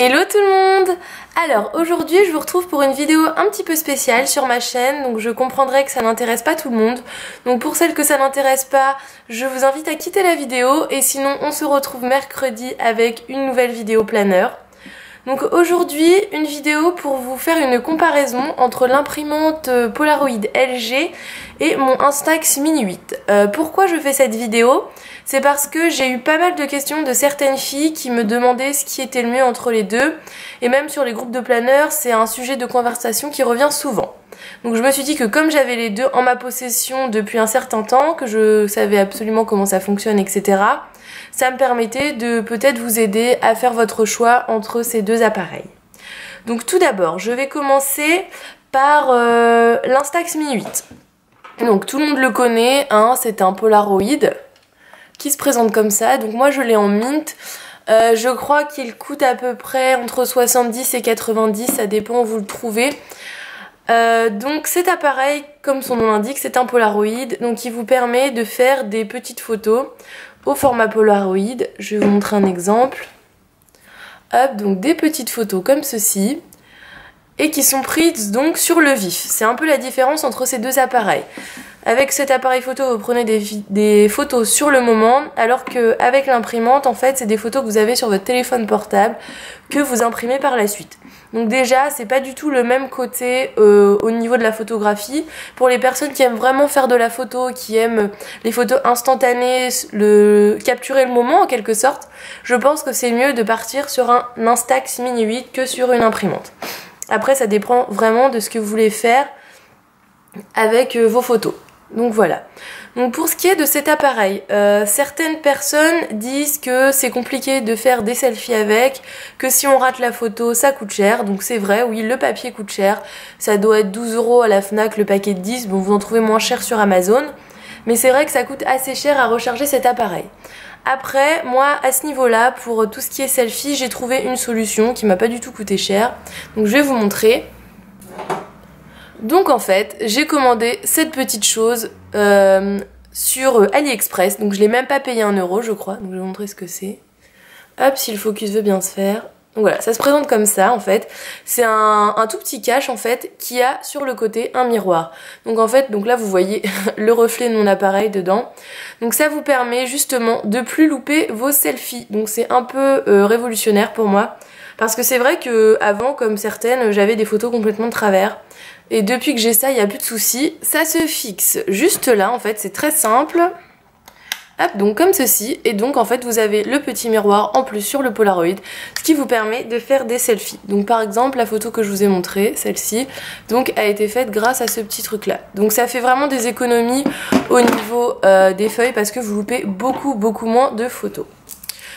Hello tout le monde! Alors aujourd'hui je vous retrouve pour une vidéo un petit peu spéciale sur ma chaîne, donc je comprendrai que ça n'intéresse pas tout le monde. Donc pour celles que ça n'intéresse pas, je vous invite à quitter la vidéo et sinon on se retrouve mercredi avec une nouvelle vidéo planeur. Donc aujourd'hui une vidéo pour vous faire une comparaison entre l'imprimante Polaroid LG et mon Instax Mini 8. Pourquoi je fais cette vidéo? C'est parce que j'ai eu pas mal de questions de certaines filles qui me demandaient ce qui était le mieux entre les deux. Et même sur les groupes de planeurs, c'est un sujet de conversation qui revient souvent. Donc je me suis dit que comme j'avais les deux en ma possession depuis un certain temps, que je savais absolument comment ça fonctionne, etc., ça me permettait de peut-être vous aider à faire votre choix entre ces deux appareils. Donc tout d'abord, je vais commencer par l'Instax Mini 8. Donc tout le monde le connaît, hein, c'est un Polaroid qui se présente comme ça. Donc moi je l'ai en mint. Je crois qu'il coûte à peu près entre 70 et 90, ça dépend où vous le trouvez. Donc cet appareil, comme son nom l'indique, c'est un Polaroid, donc il vous permet de faire des petites photos au format Polaroid. Je vais vous montrer un exemple. Hop, donc des petites photos comme ceci, et qui sont prises donc sur le vif. C'est un peu la différence entre ces deux appareils. Avec cet appareil photo, vous prenez des photos sur le moment, alors qu'avec l'imprimante, en fait, c'est des photos que vous avez sur votre téléphone portable que vous imprimez par la suite. Donc déjà, c'est pas du tout le même côté au niveau de la photographie. Pour les personnes qui aiment vraiment faire de la photo, qui aiment les photos instantanées, capturer le moment en quelque sorte, je pense que c'est mieux de partir sur un Instax Mini 8 que sur une imprimante. Après, ça dépend vraiment de ce que vous voulez faire avec vos photos. Donc voilà. Donc pour ce qui est de cet appareil, certaines personnes disent que c'est compliqué de faire des selfies avec, que si on rate la photo ça coûte cher. Donc c'est vrai, oui, le papier coûte cher, ça doit être 12 € à la Fnac le paquet de 10, bon vous en trouvez moins cher sur Amazon, mais c'est vrai que ça coûte assez cher à recharger cet appareil. Après, moi à ce niveau là, pour tout ce qui est selfie, j'ai trouvé une solution qui m'a pas du tout coûté cher, donc je vais vous montrer. Donc en fait, j'ai commandé cette petite chose sur AliExpress. Donc je l'ai même pas payé 1 € je crois. Donc je vais vous montrer ce que c'est. Hop, si le focus veut bien se faire. Donc voilà, ça se présente comme ça en fait. C'est un tout petit cache en fait qui a sur le côté un miroir. Donc en fait, donc là vous voyez le reflet de mon appareil dedans. Donc ça vous permet justement de plus louper vos selfies. Donc c'est un peu révolutionnaire pour moi. Parce que c'est vrai que avant, comme certaines, j'avais des photos complètement de travers. Et depuis que j'ai ça, il n'y a plus de soucis. Ça se fixe juste là, en fait, c'est très simple. Hop, donc comme ceci. Et donc, en fait, vous avez le petit miroir en plus sur le Polaroid, ce qui vous permet de faire des selfies. Donc, par exemple, la photo que je vous ai montrée, celle-ci, donc a été faite grâce à ce petit truc-là. Donc, ça fait vraiment des économies au niveau des feuilles parce que vous loupez beaucoup moins de photos.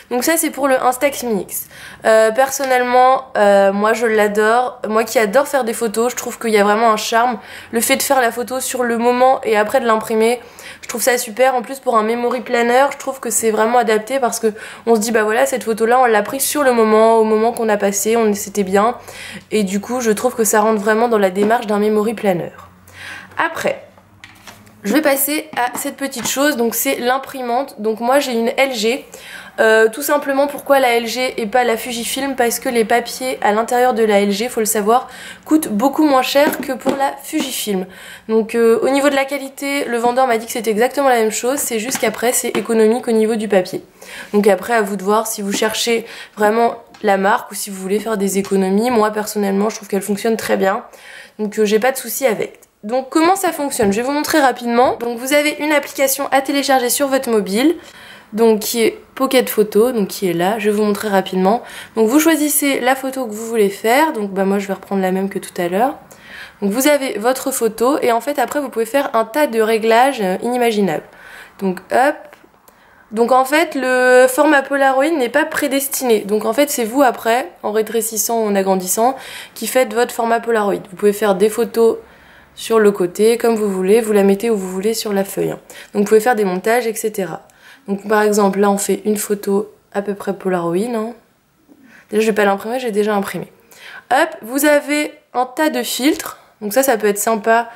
Donc ça c'est pour le Instax Mini X. Personnellement, moi je l'adore. Moi qui adore faire des photos, je trouve qu'il y a vraiment un charme. Le fait de faire la photo sur le moment et après de l'imprimer, je trouve ça super. En plus pour un memory planner, je trouve que c'est vraiment adapté parce que on se dit bah voilà cette photo là on l'a prise sur le moment, au moment qu'on a passé, c'était bien. Et du coup je trouve que ça rentre vraiment dans la démarche d'un memory planner. Après, je vais passer à cette petite chose, donc c'est l'imprimante. Donc moi j'ai une LG. Tout simplement pourquoi la LG et pas la Fujifilm, parce que les papiers à l'intérieur de la LG, faut le savoir, coûtent beaucoup moins cher que pour la Fujifilm. Donc au niveau de la qualité, le vendeur m'a dit que c'était exactement la même chose, c'est juste qu'après c'est économique au niveau du papier. Donc après à vous de voir si vous cherchez vraiment la marque ou si vous voulez faire des économies. Moi personnellement je trouve qu'elle fonctionne très bien, donc j'ai pas de souci avec. Donc comment ça fonctionne? Je vais vous montrer rapidement. Donc vous avez une application à télécharger sur votre mobile, donc qui est Pocket Photo, donc qui est là, je vais vous montrer rapidement. Donc vous choisissez la photo que vous voulez faire, donc bah moi je vais reprendre la même que tout à l'heure. Donc vous avez votre photo et en fait après vous pouvez faire un tas de réglages inimaginables. Donc hop. Donc en fait le format Polaroid n'est pas prédestiné, donc en fait c'est vous après, en rétrécissant ou en agrandissant, qui faites votre format Polaroid. Vous pouvez faire des photos sur le côté comme vous voulez, vous la mettez où vous voulez sur la feuille. Donc vous pouvez faire des montages, etc. Donc par exemple là on fait une photo à peu près Polaroid. Hein. Déjà je vais pas l'imprimer, j'ai déjà imprimé. Hop, vous avez un tas de filtres. Donc ça peut être sympa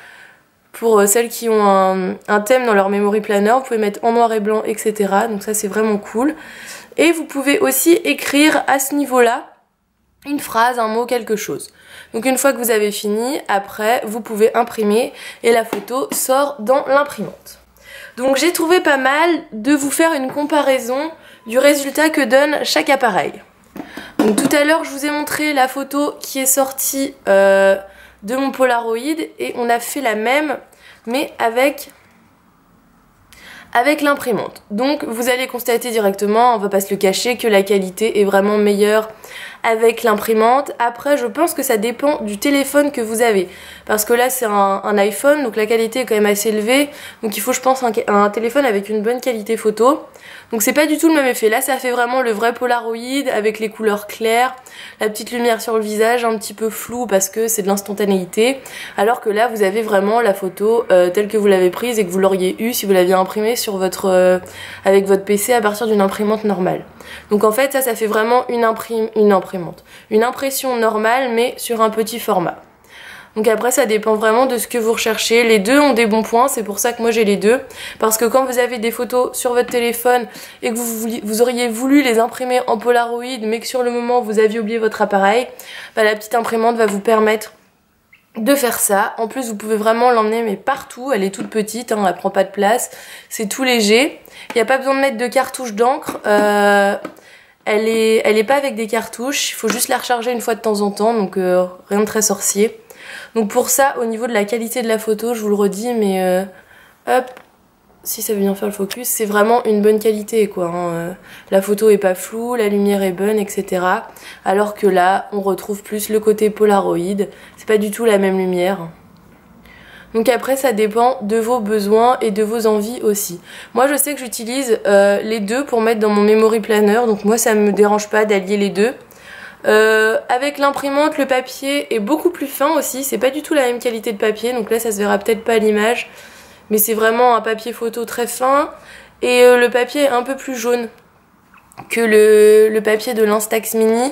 pour celles qui ont un thème dans leur memory planner. Vous pouvez mettre en noir et blanc, etc. Donc ça c'est vraiment cool. Et vous pouvez aussi écrire à ce niveau-là une phrase, un mot, quelque chose. Donc une fois que vous avez fini, après vous pouvez imprimer et la photo sort dans l'imprimante. Donc j'ai trouvé pas mal de vous faire une comparaison du résultat que donne chaque appareil. Donc tout à l'heure je vous ai montré la photo qui est sortie de mon Polaroid et on a fait la même mais avec l'imprimante. Donc vous allez constater directement, on va pas se le cacher, que la qualité est vraiment meilleure avec l'imprimante. Après je pense que ça dépend du téléphone que vous avez, parce que là c'est un iPhone, donc la qualité est quand même assez élevée, donc il faut je pense un téléphone avec une bonne qualité photo. Donc c'est pas du tout le même effet. Là ça fait vraiment le vrai Polaroid avec les couleurs claires, la petite lumière sur le visage un petit peu floue parce que c'est de l'instantanéité, alors que là vous avez vraiment la photo telle que vous l'avez prise et que vous l'auriez eue si vous l'aviez imprimée sur votre avec votre PC à partir d'une imprimante normale. Donc en fait ça fait vraiment une impression normale mais sur un petit format. Donc après ça dépend vraiment de ce que vous recherchez. Les deux ont des bons points, c'est pour ça que moi j'ai les deux. Parce que quand vous avez des photos sur votre téléphone et que vous auriez voulu les imprimer en Polaroid mais que sur le moment vous aviez oublié votre appareil, bah, la petite imprimante va vous permettre de faire ça. En plus vous pouvez vraiment l'emmener mais partout, elle est toute petite, hein, elle prend pas de place, c'est tout léger. Il n'y a pas besoin de mettre de cartouche d'encre, elle est pas avec des cartouches, il faut juste la recharger une fois de temps en temps, donc rien de très sorcier. Donc pour ça, au niveau de la qualité de la photo, je vous le redis, mais hop, si ça veut bien faire le focus, c'est vraiment une bonne qualité quoi. Hein. La photo est pas floue, la lumière est bonne, etc. Alors que là, on retrouve plus le côté Polaroid, c'est pas du tout la même lumière. Donc après ça dépend de vos besoins et de vos envies aussi. Moi je sais que j'utilise les deux pour mettre dans mon memory planner, donc moi ça me dérange pas d'allier les deux. Avec l'imprimante, le papier est beaucoup plus fin aussi, c'est pas du tout la même qualité de papier, donc là ça se verra peut-être pas à l'image, mais c'est vraiment un papier photo très fin, et le papier est un peu plus jaune que le papier de l'Instax Mini,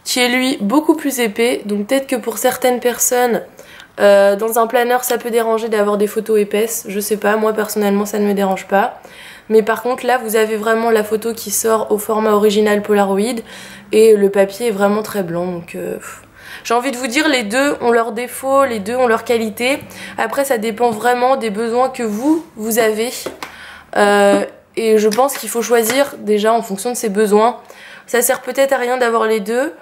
qui est lui beaucoup plus épais, donc peut-être que pour certaines personnes, dans un planeur ça peut déranger d'avoir des photos épaisses, je sais pas, moi personnellement ça ne me dérange pas. Mais par contre là vous avez vraiment la photo qui sort au format original Polaroid et le papier est vraiment très blanc, donc j'ai envie de vous dire les deux ont leurs défauts, les deux ont leur qualité. Après ça dépend vraiment des besoins que vous avez et je pense qu'il faut choisir déjà en fonction de ses besoins. Ça sert peut-être à rien d'avoir les deux.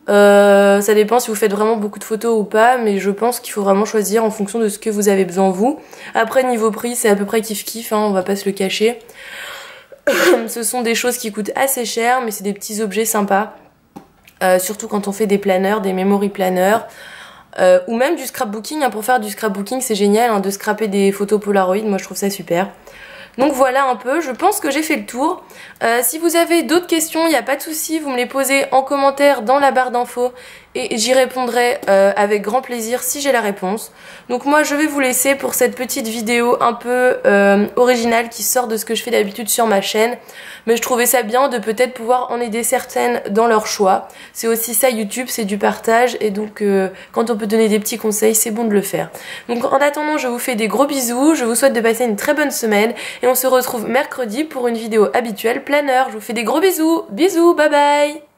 Ça dépend si vous faites vraiment beaucoup de photos ou pas, mais je pense qu'il faut vraiment choisir en fonction de ce que vous avez besoin vous. Après niveau prix c'est à peu près kiff-kiff, hein, on va pas se le cacher. Ce sont des choses qui coûtent assez cher, mais c'est des petits objets sympas, surtout quand on fait des planeurs, des memory planners, ou même du scrapbooking, hein. Pour faire du scrapbooking c'est génial, hein, de scraper des photos Polaroid, moi je trouve ça super. Donc voilà un peu, je pense que j'ai fait le tour. Si vous avez d'autres questions, il n'y a pas de souci, vous me les posez en commentaire dans la barre d'infos et j'y répondrai avec grand plaisir si j'ai la réponse. Donc moi je vais vous laisser pour cette petite vidéo un peu originale qui sort de ce que je fais d'habitude sur ma chaîne. Mais je trouvais ça bien de peut-être pouvoir en aider certaines dans leur choix. C'est aussi ça YouTube, c'est du partage et donc quand on peut donner des petits conseils, c'est bon de le faire. Donc en attendant, je vous fais des gros bisous, je vous souhaite de passer une très bonne semaine et on se retrouve mercredi pour une vidéo habituelle planeur. Je vous fais des gros bisous, bisous, bye bye.